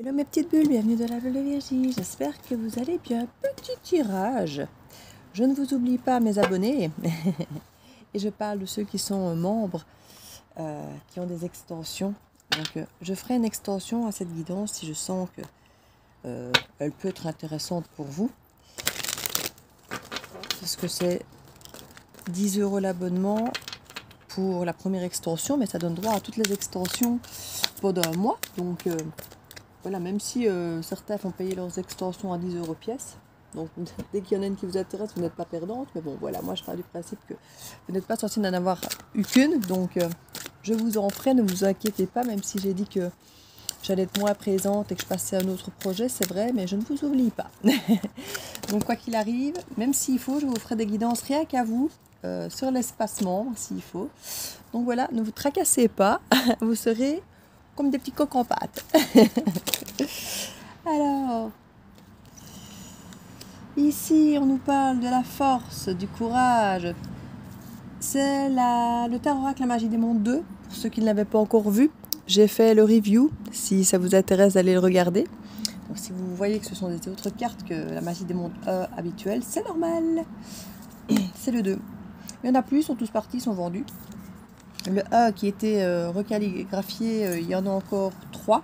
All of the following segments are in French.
Hello mes petites bulles, bienvenue dans la bulle de Virginie, j'espère que vous allez bien. Petit tirage, je ne vous oublie pas mes abonnés, et je parle de ceux qui sont membres, qui ont des extensions. Donc je ferai une extension à cette guidance si je sens que elle peut être intéressante pour vous. Parce que c'est 10 € l'abonnement pour la première extension, mais ça donne droit à toutes les extensions pendant un mois. Donc voilà, même si certains font payer leurs extensions à 10 € pièce. Donc dès qu'il y en a une qui vous intéresse, vous n'êtes pas perdante. Mais bon, voilà, moi je pars du principe que vous n'êtes pas censé n'en avoir eu qu'une. Donc je vous en ferai, ne vous inquiétez pas, même si j'ai dit que j'allais être moins présente et que je passais à un autre projet, c'est vrai, mais je ne vous oublie pas. Donc quoi qu'il arrive, même s'il faut, je vous ferai des guidances rien qu'à vous, sur l'espacement, s'il faut. Donc voilà, ne vous tracassez pas, vous serez comme des petits coqs en pâte. Alors, ici on nous parle de la force, du courage. C'est le Tarot Oracle La Magie des Mondes 2, pour ceux qui ne l'avaient pas encore vu. J'ai fait le review, si ça vous intéresse d'aller le regarder. Donc si vous voyez que ce sont des autres cartes que la Magie des Mondes habituelle, c'est normal. C'est le 2. Il y en a plus, ils sont tous partis, ils sont vendus. Le A qui était recalligraphié, il y en a encore 3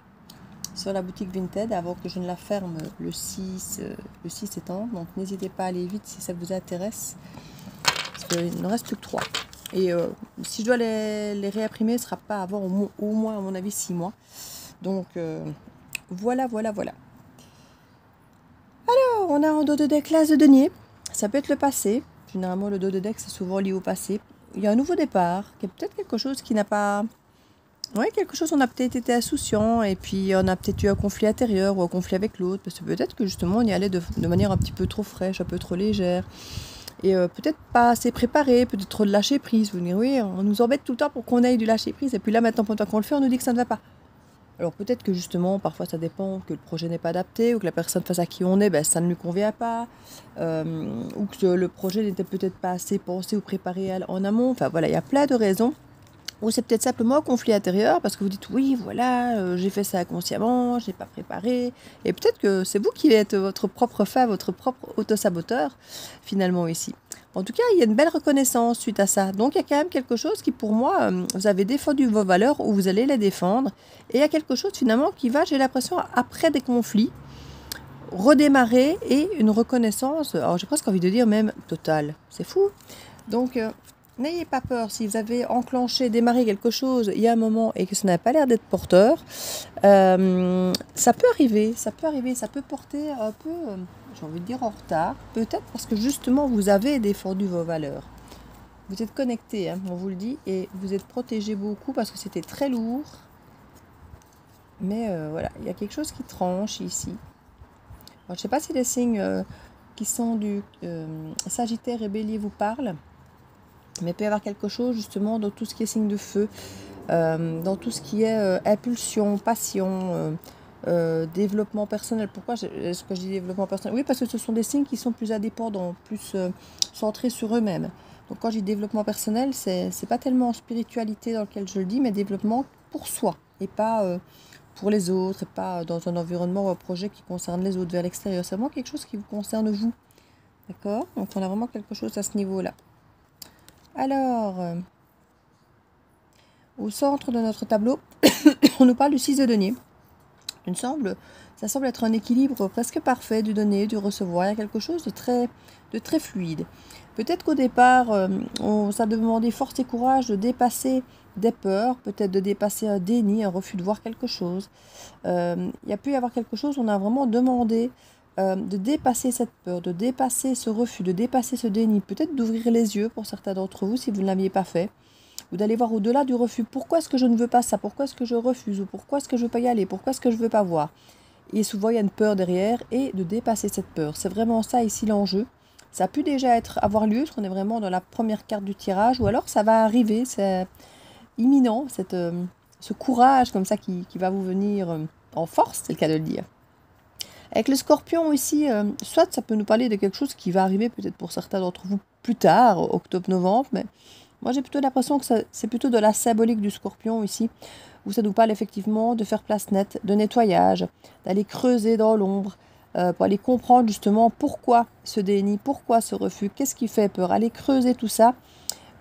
sur la boutique Vinted avant que je ne la ferme le 6 septembre. Donc n'hésitez pas à aller vite si ça vous intéresse. Parce qu'il ne reste plus que 3. Et si je dois les réimprimer, ce ne sera pas avant au moins, à mon avis, 6 mois. Donc voilà. Alors, on a en dos de deck l'As de denier. Ça peut être le passé. Généralement, le dos de deck, c'est souvent lié au passé. Il y a un nouveau départ, qui est peut-être quelque chose qui n'a pas... Oui, quelque chose, on a peut-être été insouciant, et puis on a peut-être eu un conflit intérieur ou un conflit avec l'autre, parce que peut-être que justement on y allait de manière un petit peu trop fraîche, un peu trop légère, et peut-être pas assez préparé, peut-être trop de lâcher prise. Vous dites, oui, on nous embête tout le temps pour qu'on ait du lâcher prise, et puis là maintenant, pendant qu'on le fait, on nous dit que ça ne va pas. Alors peut-être que justement, parfois ça dépend, que le projet n'est pas adapté, ou que la personne face à qui on est, ben, ça ne lui convient pas, ou que le projet n'était peut-être pas assez pensé ou préparé en amont. Enfin voilà, il y a plein de raisons. Ou c'est peut-être simplement un conflit intérieur, parce que vous dites, oui, voilà, j'ai fait ça inconsciemment, je n'ai pas préparé. Et peut-être que c'est vous qui êtes votre propre fan, votre propre autosaboteur, finalement, ici. En tout cas, il y a une belle reconnaissance suite à ça. Donc, il y a quand même quelque chose qui, pour moi, vous avez défendu vos valeurs ou vous allez les défendre. Et il y a quelque chose, finalement, qui va, j'ai l'impression, après des conflits, redémarrer et une reconnaissance, alors j'ai presque envie de dire même totale. C'est fou. Donc, n'ayez pas peur si vous avez enclenché, démarré quelque chose il y a un moment et que ça n'a pas l'air d'être porteur. Ça peut arriver, ça peut porter un peu, j'ai envie de dire en retard, peut-être parce que justement vous avez défendu vos valeurs. Vous êtes connecté, hein, on vous le dit, et vous êtes protégé beaucoup parce que c'était très lourd. Mais voilà, il y a quelque chose qui tranche ici. Alors, je ne sais pas si les signes qui sont du Sagittaire et Bélier vous parlent. Mais il peut y avoir quelque chose justement dans tout ce qui est signe de feu, dans tout ce qui est impulsion, passion, développement personnel. Pourquoi est-ce que je dis développement personnel? Oui, parce que ce sont des signes qui sont plus indépendants, plus centrés sur eux-mêmes. Donc quand je dis développement personnel, c'est pas tellement en spiritualité dans lequel je le dis, mais développement pour soi et pas pour les autres, et pas dans un environnement ou un projet qui concerne les autres vers l'extérieur. C'est vraiment quelque chose qui vous concerne vous. D'accord? Donc on a vraiment quelque chose à ce niveau-là. Alors, au centre de notre tableau, on nous parle du 6 de denier. Ça semble être un équilibre presque parfait du donner, du recevoir. Il y a quelque chose de très fluide. Peut-être qu'au départ, ça demandait force et courage de dépasser des peurs, peut-être de dépasser un déni, un refus de voir quelque chose. Il y a pu y avoir quelque chose, on a vraiment demandé de dépasser cette peur, de dépasser ce refus, de dépasser ce déni, peut-être d'ouvrir les yeux pour certains d'entre vous si vous ne l'aviez pas fait, ou d'aller voir au-delà du refus. Pourquoi est-ce que je ne veux pas ça? Pourquoi est-ce que je refuse? Ou pourquoi est-ce que je ne veux pas y aller? Pourquoi est-ce que je ne veux pas voir? Et souvent, il y a une peur derrière, et de dépasser cette peur. C'est vraiment ça ici l'enjeu. Ça a pu déjà avoir lieu, parce qu'on est vraiment dans la première carte du tirage, ou alors ça va arriver, c'est imminent, ce courage comme ça qui va vous venir en force, c'est le cas de le dire. Avec le Scorpion ici, soit ça peut nous parler de quelque chose qui va arriver peut-être pour certains d'entre vous plus tard, octobre-novembre, mais Moi, j'ai plutôt l'impression que c'est plutôt de la symbolique du Scorpion ici, où ça nous parle effectivement de faire place nette, de nettoyage, d'aller creuser dans l'ombre, pour aller comprendre justement pourquoi ce déni, pourquoi ce refus, qu'est-ce qui fait peur, aller creuser tout ça.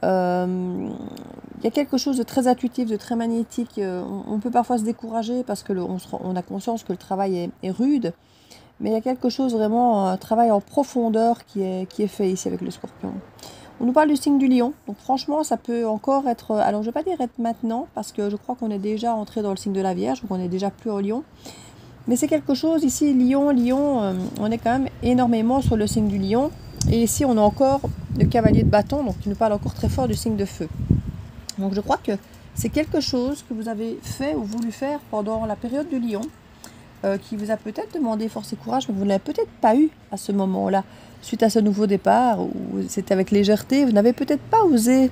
Il y a quelque chose de très intuitif, de très magnétique. On peut parfois se décourager parce que on a conscience que le travail est rude, mais il y a quelque chose vraiment, un travail en profondeur qui est fait ici avec le Scorpion. On nous parle du signe du lion, donc franchement ça peut encore être, alors je ne vais pas dire être maintenant, parce que je crois qu'on est déjà entré dans le signe de la Vierge, donc on est déjà plus au lion. Mais c'est quelque chose ici, lion, on est quand même énormément sur le signe du lion. Et ici on a encore le cavalier de bâton, donc qui nous parle encore très fort du signe de feu. Donc je crois que c'est quelque chose que vous avez fait ou voulu faire pendant la période du lion, qui vous a peut-être demandé force et courage, mais vous ne l'avez peut-être pas eu à ce moment-là. Suite à ce nouveau départ, où c'était avec légèreté, vous n'avez peut-être pas osé,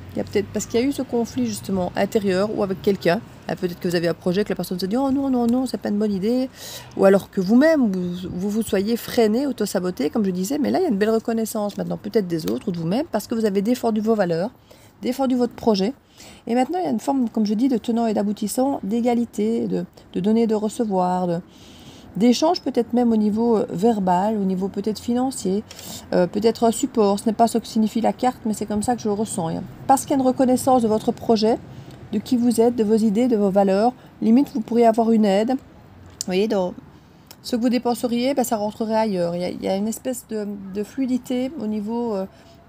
parce qu'il y a eu ce conflit justement intérieur ou avec quelqu'un. Peut-être que vous avez un projet, que la personne se dit oh non, non, non, c'est pas une bonne idée. Ou alors que vous-même, vous soyez freiné, auto-saboté, comme je disais. Mais là, il y a une belle reconnaissance maintenant, peut-être des autres ou de vous-même, parce que vous avez défendu vos valeurs, défendu votre projet. Et maintenant, il y a une forme, comme je dis, de tenant et d'aboutissant, d'égalité, de donner et de recevoir, d'échanges peut-être même au niveau verbal, au niveau peut-être financier, peut-être un support. Ce n'est pas ce que signifie la carte, mais c'est comme ça que je le ressens. Parce qu'il y a une reconnaissance de votre projet, de qui vous êtes, de vos idées, de vos valeurs. Limite, vous pourriez avoir une aide. Vous voyez, dans ce que vous dépenseriez, ça rentrerait ailleurs. Il y a une espèce de fluidité au niveau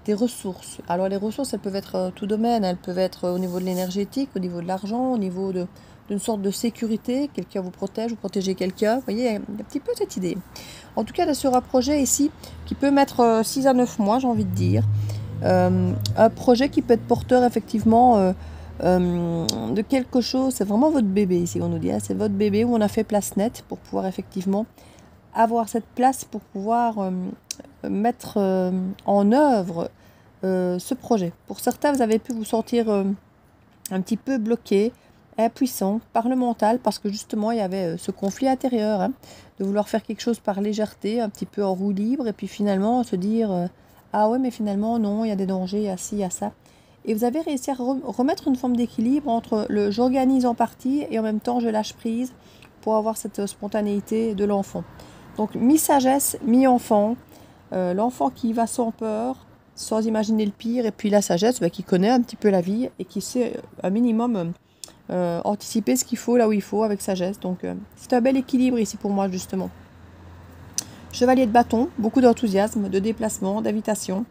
des ressources. Alors les ressources, elles peuvent être tout domaine. Elles peuvent être au niveau de l'énergétique, au niveau de l'argent, au niveau d'une sorte de sécurité. Quelqu'un vous protège, vous protégez quelqu'un. Vous voyez, il y a un petit peu cette idée. En tout cas, sur un projet ici qui peut mettre 6 à 9 mois, j'ai envie de dire. Un projet qui peut être porteur effectivement de quelque chose. C'est vraiment votre bébé ici, on nous dit. C'est votre bébé où on a fait place nette pour pouvoir effectivement avoir cette place pour pouvoir mettre en œuvre ce projet. Pour certains, vous avez pu vous sentir un petit peu bloqué, impuissant par le mental, parce que justement il y avait ce conflit intérieur, de vouloir faire quelque chose par légèreté, un petit peu en roue libre, et puis finalement se dire ah ouais, mais finalement non, il y a des dangers, il y a ci, il y a ça. Et vous avez réussi à remettre une forme d'équilibre entre le j'organise en partie et en même temps je lâche prise pour avoir cette spontanéité de l'enfant. Donc mi-sagesse, mi-enfant, l'enfant qui va sans peur, sans imaginer le pire, et puis la sagesse qui connaît un petit peu la vie et qui sait un minimum anticiper ce qu'il faut là où il faut avec sagesse. Donc c'est un bel équilibre ici pour moi justement. Chevalier de bâton, beaucoup d'enthousiasme, de déplacement, d'invitation,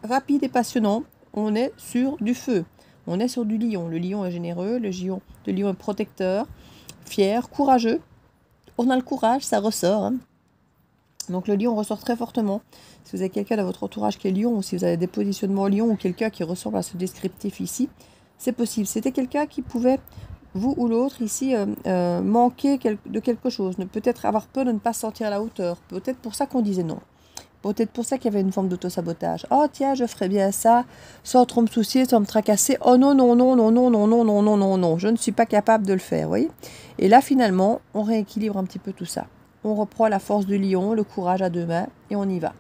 rapide et passionnant. On est sur du feu, on est sur du lion. Le lion est généreux, le lion est protecteur, fier, courageux. On a le courage, ça ressort. Donc le lion ressort très fortement. Si vous avez quelqu'un dans votre entourage qui est lion, ou si vous avez des positionnements lion, ou quelqu'un qui ressemble à ce descriptif ici, c'est possible. C'était quelqu'un qui pouvait, vous ou l'autre ici, manquer de quelque chose, peut-être avoir peur de ne pas se sentir à la hauteur. Peut-être pour ça qu'on disait non. Peut-être pour ça qu'il y avait une forme d'auto-sabotage. Oh tiens, je ferais bien ça, sans trop me soucier, sans me tracasser. Oh non, non, non, non, non, non, non, non, non, non, non, je ne suis pas capable de le faire, vous voyez. Et là, finalement, on rééquilibre un petit peu tout ça. On reprend la force du lion, le courage à deux mains, et on y va.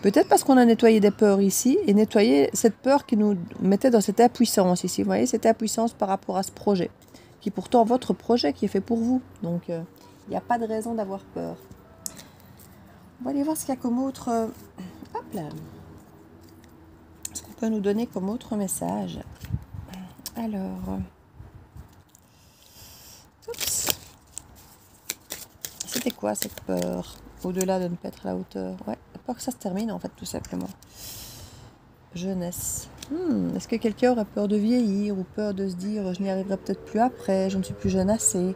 Peut-être parce qu'on a nettoyé des peurs ici, et nettoyé cette peur qui nous mettait dans cette impuissance ici. Vous voyez, cette impuissance par rapport à ce projet, qui est pourtant votre projet, qui est fait pour vous. Donc, il n'y a pas de raison d'avoir peur. On va aller voir ce qu'il y a comme autre... hop là. Ce qu'on peut nous donner comme autre message. Alors... oups. C'était quoi cette peur? Au-delà de ne pas être à la hauteur. Ouais, la peur que ça se termine en fait, tout simplement. Jeunesse. Est-ce que quelqu'un aurait peur de vieillir ou peur de se dire je n'y arriverai peut-être plus après, je ne suis plus jeune assez?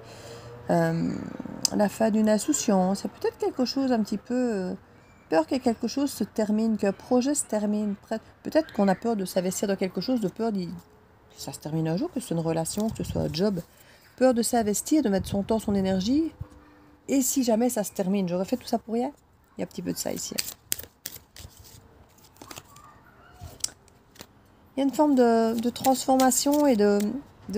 La fin d'une insouciance, il y a peut-être quelque chose un petit peu... peur que quelque chose se termine, qu'un projet se termine. Peut-être qu'on a peur de s'investir dans quelque chose, de peur que ça se termine un jour, que ce soit une relation, que ce soit un job. Peur de s'investir, de mettre son temps, son énergie. Et si jamais ça se termine, j'aurais fait tout ça pour rien? Il y a un petit peu de ça ici. Il y a une forme de transformation et de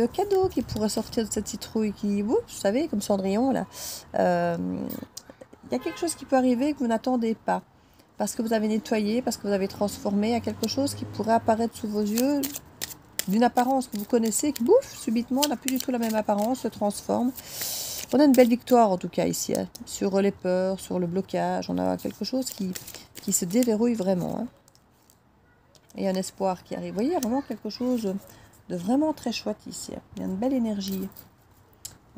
cadeau qui pourrait sortir de cette citrouille qui, vous savez, comme Cendrillon, là. Il y a quelque chose qui peut arriver que vous n'attendez pas. Parce que vous avez nettoyé, parce que vous avez transformé, il y a quelque chose qui pourrait apparaître sous vos yeux d'une apparence que vous connaissez, qui bouffe, subitement, n'a plus du tout la même apparence, se transforme. On a une belle victoire en tout cas ici, hein, sur les peurs, sur le blocage. On a quelque chose qui se déverrouille vraiment. Hein. Et un espoir qui arrive. Vous voyez, il y a vraiment quelque chose de vraiment très chouette ici. Hein. Il y a une belle énergie.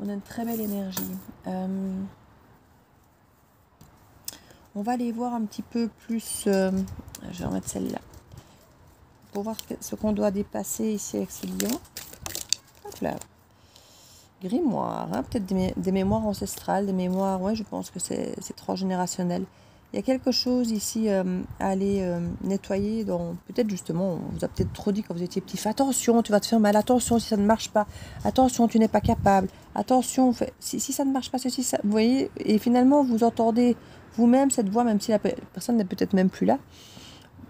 On a une très belle énergie. On va aller voir un petit peu plus. Je vais remettre celle-là. Pour voir ce qu'on doit dépasser ici avec ces lions. Hop là. Grimoire, hein, peut-être des mémoires ancestrales, des mémoires, ouais, je pense que c'est transgénérationnel. Il y a quelque chose ici à aller nettoyer, peut-être justement, on vous a peut-être trop dit quand vous étiez petit, fais attention, tu vas te faire mal, attention si ça ne marche pas, attention, tu n'es pas capable, attention, si ça ne marche pas, ceci, ça, vous voyez, et finalement vous entendez vous-même cette voix, même si la personne n'est peut-être même plus là,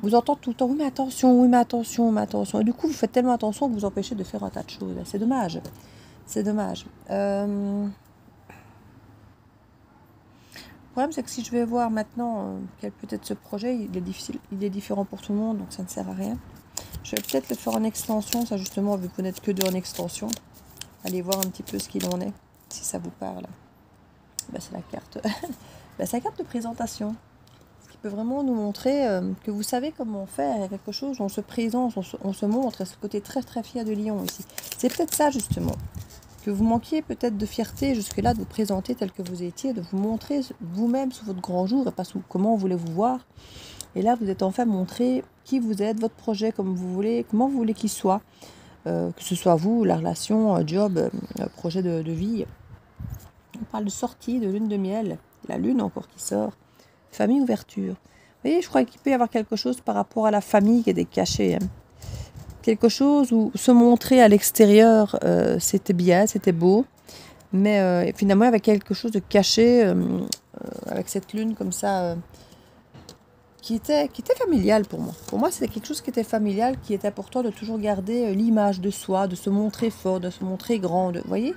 vous entendez tout le temps, oui mais attention, oui mais attention, mais attention, et du coup vous faites tellement attention que vous empêchez de faire un tas de choses, c'est dommage. C'est dommage. Le problème, c'est que si je vais voir maintenant quel peut être ce projet, il est difficile, il est différent pour tout le monde, donc ça ne sert à rien. Je vais peut-être le faire en extension, ça justement, vu que vous n'êtes que deux en extension. Allez voir un petit peu ce qu'il en est, si ça vous parle. Ben, c'est la carte. Ben, c'est la carte de présentation. Ce qui peut vraiment nous montrer que vous savez comment faire. Il y a quelque chose, on se présente, on se montre, à ce côté très très fier de Lion ici. C'est peut-être ça justement. Que vous manquiez peut-être de fierté jusque-là, de vous présenter tel que vous étiez, de vous montrer vous-même sous votre grand jour et pas sous comment vous voulez vous voir. Et là, vous êtes enfin montré qui vous êtes, votre projet, comme vous voulez, comment vous voulez qu'il soit. Que ce soit vous, la relation, job, projet de vie. On parle de sortie, de lune de miel, la lune encore qui sort. Famille, ouverture. Vous voyez, je crois qu'il peut y avoir quelque chose par rapport à la famille qui est caché. Hein. Quelque chose où se montrer à l'extérieur, c'était bien, c'était beau, mais finalement, il y avait quelque chose de caché, avec cette lune comme ça, qui était familial pour moi. Pour moi, c'était quelque chose qui était familial, qui était important de toujours garder l'image de soi, de se montrer fort, de se montrer grand, vous voyez,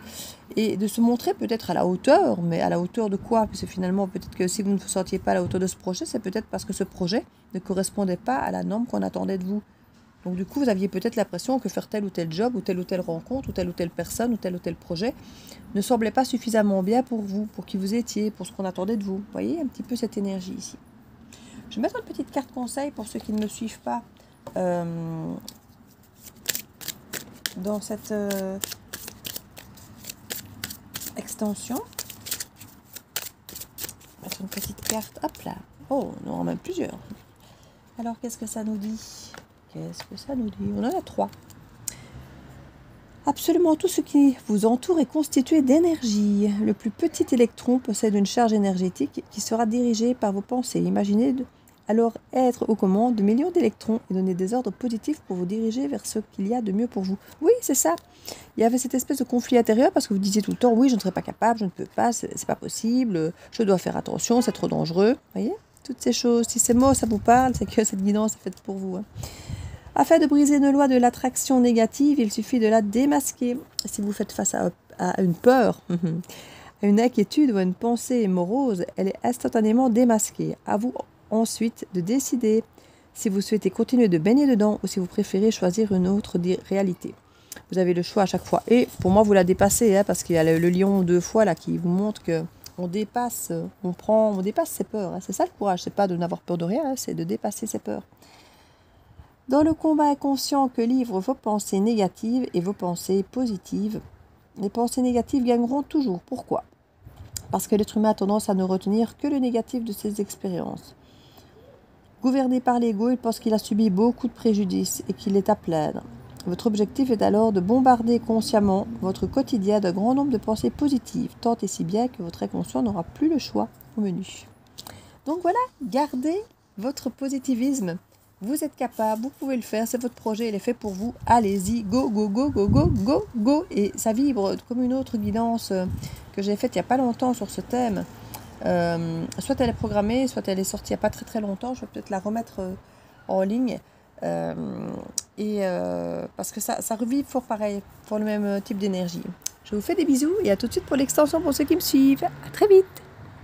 et de se montrer peut-être à la hauteur, mais à la hauteur de quoi? Parce que finalement, peut-être que si vous ne vous sentiez pas à la hauteur de ce projet, c'est peut-être parce que ce projet ne correspondait pas à la norme qu'on attendait de vous. Donc du coup, vous aviez peut-être l'impression que faire tel ou tel job, ou telle rencontre, ou telle personne, ou tel projet ne semblait pas suffisamment bien pour vous, pour qui vous étiez, pour ce qu'on attendait de vous. Vous voyez un petit peu cette énergie ici. Je vais mettre une petite carte conseil pour ceux qui ne me suivent pas dans cette extension. Je vais mettre une petite carte, hop là. Oh, on en a même plusieurs. Alors, qu'est-ce que ça nous dit ? Qu'est-ce que ça nous dit? On en a 3. Absolument tout ce qui vous entoure est constitué d'énergie. Le plus petit électron possède une charge énergétique qui sera dirigée par vos pensées. Imaginez alors être aux commandes de millions d'électrons et donner des ordres positifs pour vous diriger vers ce qu'il y a de mieux pour vous. Oui, c'est ça. Il y avait cette espèce de conflit intérieur parce que vous disiez tout le temps, oui, je ne serai pas capable, je ne peux pas, c'est pas possible, je dois faire attention, c'est trop dangereux. Vous voyez ? Toutes ces choses, si ces mots, ça vous parle, c'est que cette guidance est faite pour vous. Hein. Afin de briser une loi de l'attraction négative, il suffit de la démasquer. Si vous faites face à une peur, à une inquiétude ou à une pensée morose, elle est instantanément démasquée. À vous ensuite de décider si vous souhaitez continuer de baigner dedans ou si vous préférez choisir une autre réalité. Vous avez le choix à chaque fois. Et pour moi, vous la dépassez, hein, parce qu'il y a le lion 2 fois là qui vous montre que on dépasse ses peurs. Hein. C'est ça le courage, c'est pas de n'avoir peur de rien, hein, c'est de dépasser ses peurs. Dans le combat inconscient que livrent vos pensées négatives et vos pensées positives, les pensées négatives gagneront toujours. Pourquoi ? Parce que l'être humain a tendance à ne retenir que le négatif de ses expériences. Gouverné par l'ego, il pense qu'il a subi beaucoup de préjudices et qu'il est à plaindre. Votre objectif est alors de bombarder consciemment votre quotidien d'un grand nombre de pensées positives, tant et si bien que votre inconscient n'aura plus le choix au menu. Donc voilà, gardez votre positivisme. Vous êtes capable, vous pouvez le faire, c'est votre projet, il est fait pour vous. Allez-y, go, go, go, go, go, go, go. Et ça vibre comme une autre guidance que j'ai faite il n'y a pas longtemps sur ce thème. Soit elle est programmée, soit elle est sortie il n'y a pas très très longtemps. Je vais peut-être la remettre en ligne. Parce que ça revit fort pareil, pour le même type d'énergie. Je vous fais des bisous et à tout de suite pour l'extension pour ceux qui me suivent. À très vite.